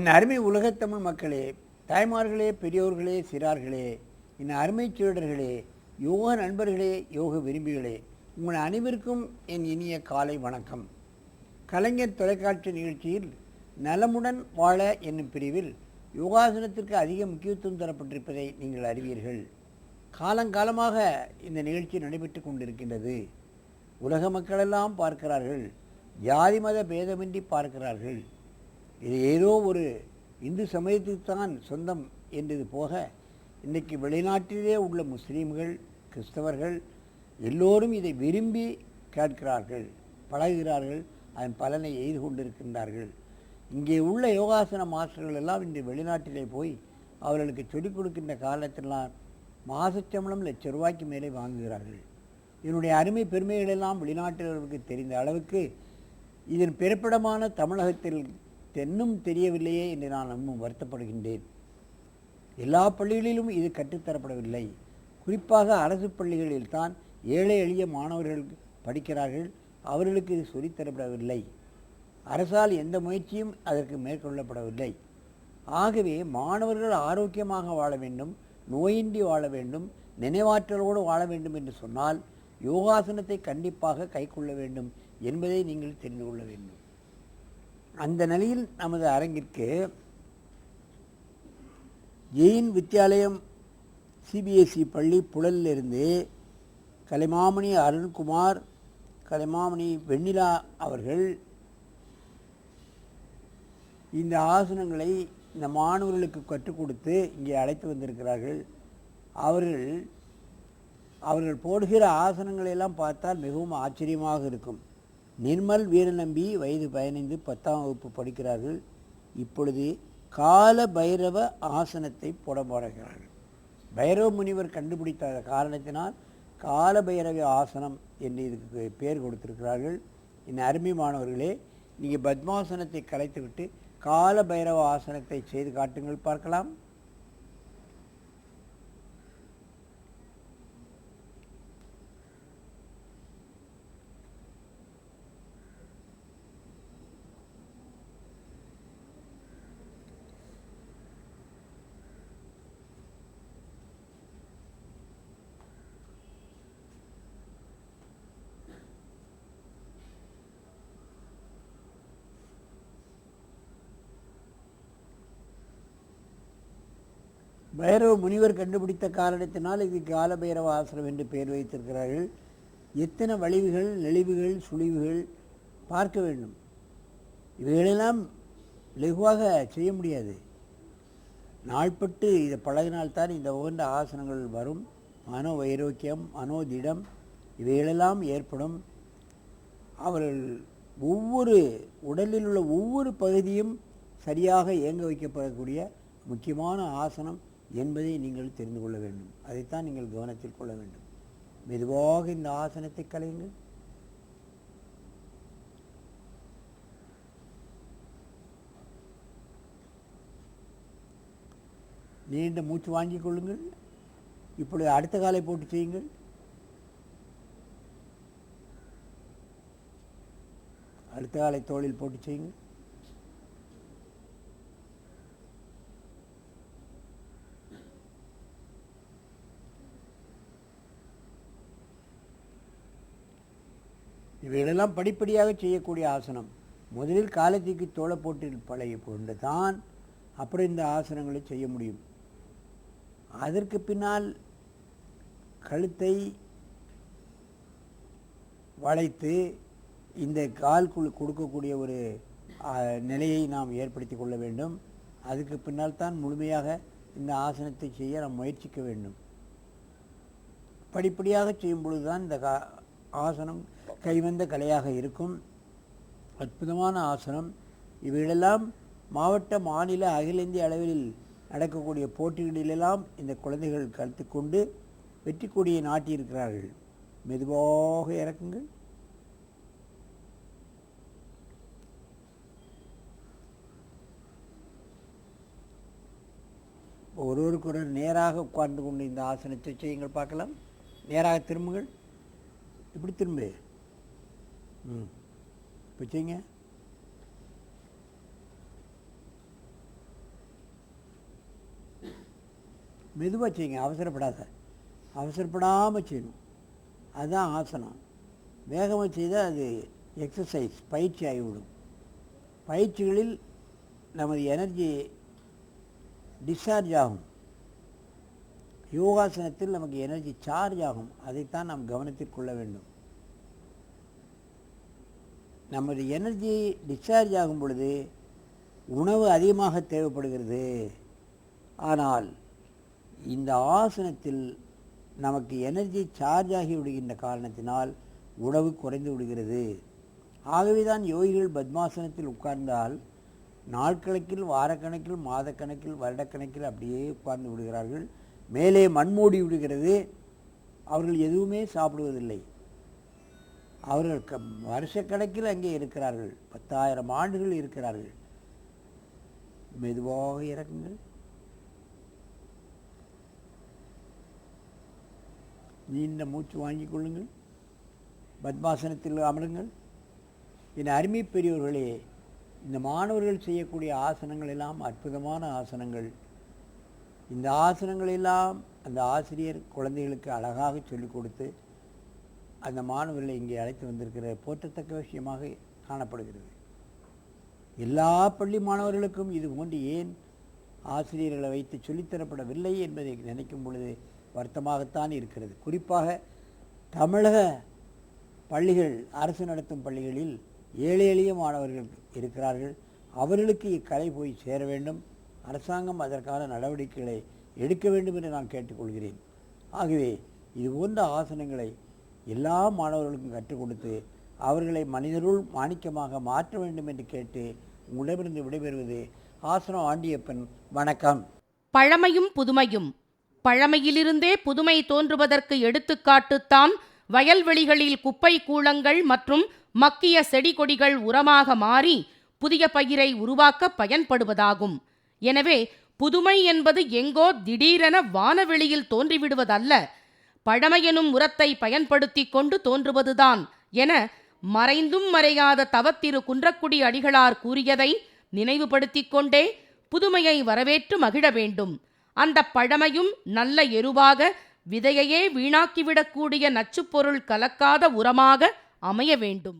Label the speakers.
Speaker 1: என் அருமை உலகத்தமிழ் மக்களே, தாய்மார்களே, பெரியோர்களே, சிறார்களே, என் அருமை சீடர்களே, யோக நண்பர்களே, யோக விரும்பிகளே, உங்கள் அனைவருக்கும் என் இனிய காலை வணக்கம். கலைஞர் தொலைக்காட்சி நிகழ்ச்சியில் நலமுடன் வாழ என்னும் பிரிவில் யோகாசனத்திற்கு அதிக முக்கியத்துவம் தரப்பட்டிருப்பதை நீங்கள் அறிவீர்கள். காலங்காலமாக இந்த நிகழ்ச்சி நடைபெற்று கொண்டிருக்கின்றது. உலக மக்களெல்லாம் பார்க்கிறார்கள், ஜாதி மத பேதமின்றி பார்க்கிறார்கள். இது ஏதோ ஒரு இந்து சமயத்துக்குத்தான் சொந்தம் என்றது போக, இன்றைக்கு வெளிநாட்டிலே உள்ள முஸ்லீம்கள், கிறிஸ்தவர்கள் எல்லோரும் இதை விரும்பி கேட்கிறார்கள், பழகுகிறார்கள், அதன் பலனை எய்து கொண்டிருக்கின்றார்கள். இங்கே உள்ள யோகாசன மாஸ்டர்கள் எல்லாம் இன்று வெளிநாட்டிலே போய் அவர்களுக்கு சொல்லிக் கொடுக்கின்ற காலத்திலாம் மாசச்சம்பளம் ₹1,00,000 மேலே வாங்குகிறார்கள். இதனுடைய அருமை பெருமைகளெல்லாம் வெளிநாட்டினர்களுக்கு தெரிந்த அளவுக்கு இதன் பிறப்பிடமான தமிழகத்தில் தென்னும் தெரியவில்லையே என்று நான் இன்னும் வருத்தப்படுகின்றேன். எல்லா பள்ளிகளிலும் இது கற்றுத்தரப்படவில்லை. குறிப்பாக அரசு பள்ளிகளில் தான் ஏழை எளிய மாணவர்கள் படிக்கிறார்கள். அவர்களுக்கு இது சொல்லித்தரப்படவில்லை. அரசால் எந்த முயற்சியும் அதற்கு மேற்கொள்ளப்படவில்லை. ஆகவே மாணவர்கள் ஆரோக்கியமாக வாழ வேண்டும், நோயின்றி வாழ வேண்டும், நினைவாற்றலோடு வாழ வேண்டும் என்று சொன்னால் யோகாசனத்தை கண்டிப்பாக கைக்கொள்ள வேண்டும் என்பதை நீங்கள் தெரிந்து கொள்ள வேண்டும். அந்த நிலையில் நமது அரங்கிற்கு ஜெயின் வித்யாலயம் சிபிஎஸ்இ பள்ளி புழலிலிருந்து கலைமாமணி அருண்குமார், கலைமாமணி வெண்ணிலா அவர்கள் இந்த ஆசனங்களை இந்த மாணவர்களுக்கு கற்றுக் கொடுத்து இங்கே அழைத்து வந்திருக்கிறார்கள். அவர்கள் போடுகிற ஆசனங்களெல்லாம் பார்த்தால் மிகவும் ஆச்சரியமாக இருக்கும். நிர்மல் வீரநம்பி வயது 15, 10ஆம் வகுப்பு படிக்கிறார்கள். இப்பொழுது கால பைரவ ஆசனத்தை போட போகிறார்கள். பைரவ முனிவர் கண்டுபிடித்த காரணத்தினால் கால பைரவ ஆசனம் என்று இதுக்கு பேர் கொடுத்திருக்கிறார்கள். என் அருமை மாணவர்களே, நீங்கள் பத்மாசனத்தை கலைத்துவிட்டு கால பைரவ ஆசனத்தை செய்து காட்டுங்கள் பார்க்கலாம். பைரவ முனிவர் கண்டுபிடித்த காரணத்தினால் இது கால பைரவ ஆசனம் என்று பெயர் வைத்திருக்கிறார்கள். எத்தனை வளைவுகள், நெளிவுகள், சுழிவுகள் பார்க்க வேண்டும். இவைகளெல்லாம் லகுவாக செய்ய முடியாது. நாள்பட்டு இதை பழகினால்தான் இந்த உகந்த ஆசனங்கள் வரும். மனோ வைரோக்கியம், மனோதிடம் இவைகளெல்லாம் ஏற்படும். அவர்கள் ஒவ்வொரு உடலில் உள்ள ஒவ்வொரு பகுதியும் சரியாக இயங்க வைக்கப்படக்கூடிய முக்கியமான ஆசனம் என்பதை நீங்கள் தெரிந்து கொள்ள வேண்டும். அதைத்தான் நீங்கள் கவனத்தில் கொள்ள வேண்டும். மெதுவாக இந்த ஆசனத்தை கலையுங்கள். நீண்ட மூச்சு வாங்கிக் கொள்ளுங்கள். இப்பொழுது அடுத்த காலை போட்டு செய்யுங்கள். அடுத்த காலை தோளில் போட்டு செய்யுங்கள். இவைகளெல்லாம் படிப்படியாக செய்யக்கூடிய ஆசனம். முதலில் காலத்துக்கு தோளை போட்டு பழகி கொண்டு தான் அப்புறம் இந்த ஆசனங்களை செய்ய முடியும். அதற்கு பின்னால் கழுத்தை வளைத்து இந்த கால்குள் கொடுக்கக்கூடிய ஒரு நிலையை நாம் ஏற்படுத்தி கொள்ள வேண்டும். அதுக்கு பின்னால் தான் முழுமையாக இந்த ஆசனத்தை செய்ய நாம் முயற்சிக்க வேண்டும். படிப்படியாக செய்யும் பொழுது தான் இந்த ஆசனம் கைவந்த கலையாக இருக்கும். அற்புதமான ஆசனம். இவைகளெல்லாம் மாவட்ட, மாநில, அகில இந்திய அளவில் நடக்கக்கூடிய போட்டிகளிலெல்லாம் இந்த குழந்தைகள் கற்றுக்கொண்டு வெற்றி கொடியை நாட்டியிருக்கிறார்கள். மெதுவாக இறக்குங்கள். ஒருவருக்கு நேராக உட்கார்ந்து கொண்டு இந்த ஆசனத்தை செய்யுங்கள் பார்க்கலாம். நேராக திரும்புங்கள். இப்படி திரும்பு. இப்போ செய்யுங்க. மெதுவாக செய்யுங்க, அவசரப்படாமல் செய்யணும். அதுதான் ஆசனம். வேகமாக செய்தால் அது எக்ஸசைஸ், பயிற்சி ஆகிவிடும். பயிற்சிகளில் நமது எனர்ஜி டிஸ்சார்ஜ் ஆகும். யோகாசனத்தில் நமக்கு எனர்ஜி சார்ஜ் ஆகும். அதைத்தான் நாம் கவனத்தில் கொள்ள வேண்டும். நமது எனர்ஜி டிஸ்சார்ஜ் ஆகும் பொழுது உணவு அதிகமாக தேவைப்படுகிறது. ஆனால் இந்த ஆசனத்தில் நமக்கு எனர்ஜி சார்ஜ் ஆகி விடுகின்ற காரணத்தினால் உணவு குறைந்து விடுகிறது. ஆகவே தான் யோகிகள் பத்மாசனத்தில் உட்கார்ந்தால் நாட்கணக்கில், வாரக்கணக்கில், மாதக்கணக்கில், வருடக்கணக்கில் அப்படியே உட்கார்ந்து விடுகிறார்கள். மேலே மண்மூடி விடுகிறது. அவர்கள் எதுவுமே சாப்பிடுவதில்லை. அவர்கள் வருஷக்கணக்கில் அங்கே இருக்கிறார்கள். 10,000 ஆண்டுகள் இருக்கிறார்கள். மெதுவாக இறக்குங்கள். நீண்ட மூச்சு வாங்கிக் கொள்ளுங்கள். பத்மாசனத்தில் அமருங்கள். என் அருமை பெரியவர்களே, இந்த மாணவர்கள் செய்யக்கூடிய ஆசனங்கள் எல்லாம் அற்புதமான ஆசனங்கள். இந்த ஆசனங்கள் எல்லாம் அந்த ஆசிரியர் குழந்தைகளுக்கு அழகாக சொல்லிக் கொடுத்து அந்த மாணவர்களை இங்கே அழைத்து வந்திருக்கிற போற்றத்தக்க விஷயமாக காணப்படுகிறது. எல்லா பள்ளி மாணவர்களுக்கும் இது போன்று ஏன் ஆசிரியர்களை வைத்து சொல்லித்தரப்படவில்லை என்பதை நினைக்கும் பொழுது வருத்தமாகத்தான் இருக்கிறது. குறிப்பாக தமிழக பள்ளிகள், அரசு நடத்தும் பள்ளிகளில் ஏழை எளிய மாணவர்கள் இருக்கிறார்கள். அவர்களுக்கு இக்கலை போய் சேர வேண்டும். அரசாங்கம் அதற்கான நடவடிக்கைகளை எடுக்க வேண்டும் என்று நான் கேட்டுக்கொள்கிறேன். ஆகவே இது போன்ற ஆசனங்களை எல்லா மாணவர்களுக்கும் கற்றுக் கொடுத்து அவர்களை மனிதருள் மாணிக்கமாக மாற்ற வேண்டும் என்று கேட்டு உங்களிடமிருந்து விடைபெறுவது ஆசனம் ஆண்டியப்பன். வணக்கம்.
Speaker 2: பழமையும் புதுமையும். பழமையிலிருந்தே புதுமை தோன்றுவதற்கு எடுத்துக்காட்டுத்தான் வயல்வெளிகளில் குப்பை கூளங்கள் மற்றும் மக்கிய செடி கொடிகள் உரமாக மாறி புதிய பயிரை உருவாக்க பயன்படுவதாகும். எனவே புதுமை என்பது எங்கோ திடீரென வானவெளியில் தோன்றிவிடுவதல்ல, பழமையெனும் உரத்தை பயன்படுத்தி கொண்டு தோன்றுவதுதான் என மறைந்தும் மறையாத தவத்திரு குன்றக்குடி அடிகளார் கூறியதை நினைவுபடுத்திக் கொண்டே புதுமையை வரவேற்று மகிழ வேண்டும். அந்த பழமையும் நல்ல எருவாக, விதையையே வீணாக்கிவிடக்கூடிய நச்சுப்பொருள் கலக்காத உரமாக அமைய வேண்டும்.